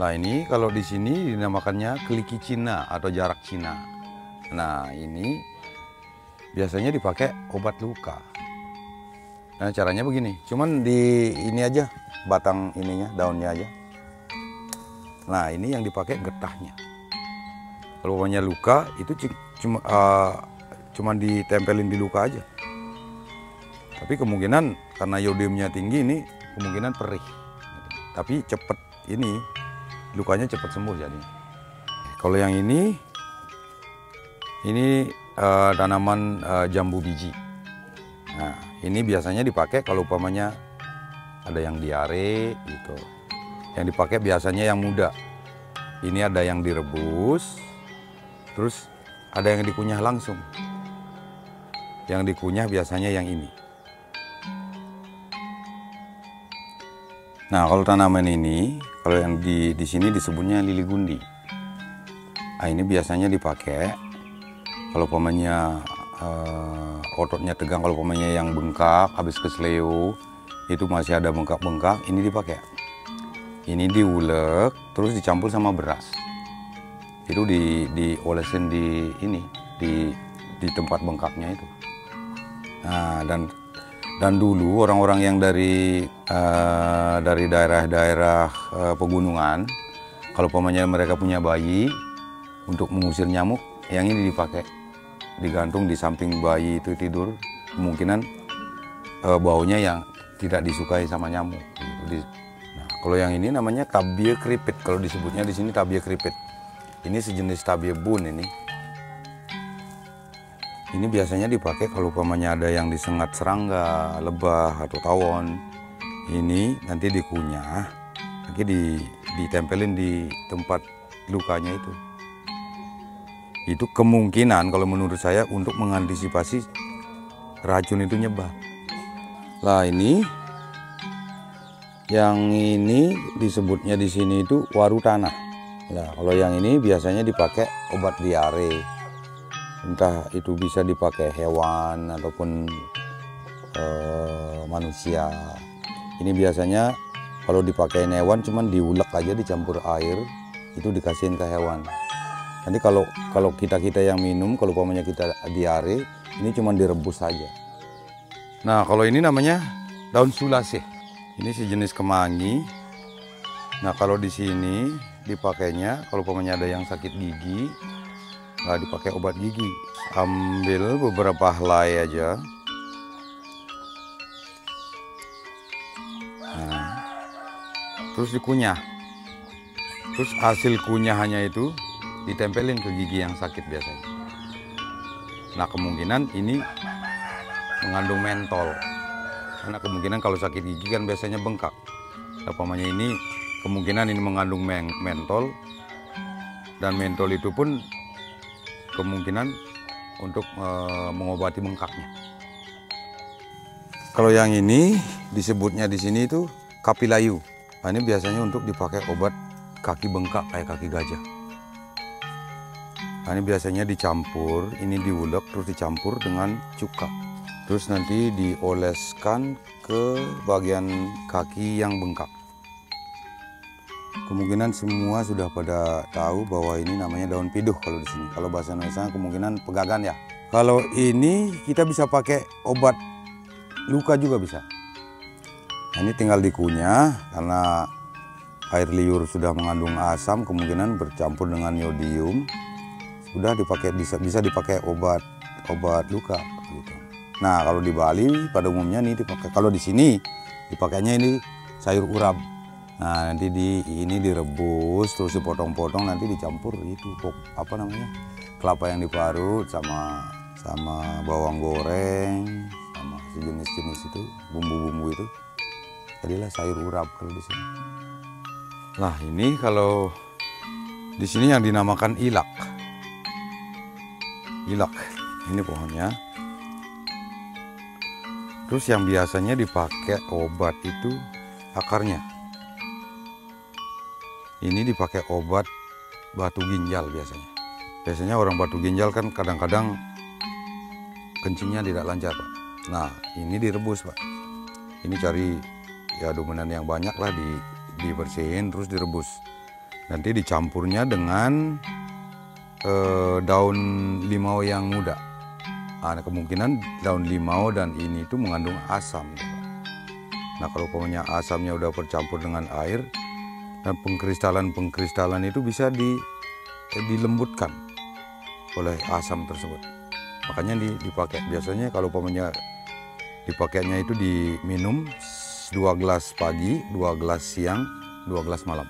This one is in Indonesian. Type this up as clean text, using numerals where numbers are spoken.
Lah ini kalau di sini dinamakannya keliki Cina atau jarak Cina. Nah ini biasanya dipakai obat luka. Nah caranya begini, cuman di ini aja batang ininya, daunnya aja. Nah ini yang dipakai getahnya. Kalau umpamanya luka itu cuma ditempelin di luka aja. Tapi kemungkinan karena iodiumnya tinggi ini kemungkinan perih. Tapi cepet ini lukanya cepat sembuh jadi. Kalau yang ini tanaman jambu biji. Nah ini biasanya dipakai kalau umpamanya ada yang diare gitu. Yang dipakai biasanya yang muda. Ini ada yang direbus, terus ada yang dikunyah langsung. Yang dikunyah biasanya yang ini. Nah kalau tanaman ini, kalau yang di sini disebutnya lili gundi. Nah ini biasanya dipakai kalau umpamanya ototnya tegang, kalau umpamanya yang bengkak habis kesleo itu masih ada bengkak-bengkak, ini dipakai. Ini diulek terus dicampur sama beras. Itu diolesin di ini di tempat bengkaknya itu. Nah dan dulu orang-orang yang dari daerah-daerah pegunungan, kalau umpamanya mereka punya bayi, untuk mengusir nyamuk, yang ini dipakai, digantung di samping bayi itu tidur, kemungkinan baunya yang tidak disukai sama nyamuk. Nah, kalau yang ini namanya tabie keripit, kalau disebutnya di sini tabie keripit. Ini sejenis tabie bun ini. Ini biasanya dipakai kalau umpamanya ada yang disengat serangga, lebah atau tawon. Ini nanti dikunyah, nanti ditempelin di tempat lukanya itu. Itu kemungkinan kalau menurut saya untuk mengantisipasi racun itu nyebar. Lah ini yang ini disebutnya di sini itu waru tanah. Nah, kalau yang ini biasanya dipakai obat diare. Entah itu bisa dipakai hewan ataupun manusia. Ini biasanya kalau dipakai hewan cuman diulek aja, dicampur air, itu dikasihin ke hewan. Nanti kalau kita yang minum, kalau umpamanya kita diare, ini cuman direbus saja. Nah kalau ini namanya daun sulase. Ini sejenis kemangi. Nah kalau di sini dipakainya kalau umpamanya ada yang sakit gigi, nah, dipakai obat gigi. Ambil beberapa helai aja. Nah, terus dikunyah. Terus hasil kunyahannya itu ditempelin ke gigi yang sakit biasanya. Nah kemungkinan ini mengandung mentol. Karena kemungkinan kalau sakit gigi kan biasanya bengkak. Umpamanya ini kemungkinan ini mengandung mentol. Dan mentol itu pun kemungkinan untuk mengobati bengkaknya. Kalau yang ini disebutnya di sini itu kapilayu. Nah, ini biasanya untuk dipakai obat kaki bengkak kayak kaki gajah. Nah, ini biasanya dicampur, ini diulek terus dicampur dengan cuka. Terus nanti dioleskan ke bagian kaki yang bengkak. Kemungkinan semua sudah pada tahu bahwa ini namanya daun piduh kalau di sini. Kalau bahasa Indonesia kemungkinan pegagan ya. Kalau ini kita bisa pakai obat luka juga bisa. Nah, ini tinggal dikunyah karena air liur sudah mengandung asam, kemungkinan bercampur dengan iodium. Sudah dipakai bisa dipakai obat luka gitu. Nah, kalau di Bali pada umumnya nih dipakai. Kalau di sini dipakainya ini sayur urap. Nah, nanti ini direbus terus dipotong-potong, nanti dicampur itu apa namanya? Kelapa yang diparut sama bawang goreng sama sejenis-jenis itu, bumbu-bumbu itu. Jadilah sayur urap kalau di sini. Lah, ini kalau di sini yang dinamakan ilak. Ilak. Ini pohonnya. Terus yang biasanya dipakai obat itu akarnya. Ini dipakai obat batu ginjal biasanya. Biasanya orang batu ginjal kan kadang-kadang kencingnya tidak lancar, Pak. Nah, ini direbus, Pak. Ini cari ya adonan yang banyak lah, dibersihin terus direbus. Nanti dicampurnya dengan daun limau yang muda. Nah, kemungkinan daun limau dan ini itu mengandung asam. Nah, kalau umpamanya asamnya udah bercampur dengan air, dan pengkristalan itu bisa dilembutkan oleh asam tersebut. Makanya dipakai. Biasanya kalau umpamanya dipakainya itu diminum 2 gelas pagi, 2 gelas siang, 2 gelas malam.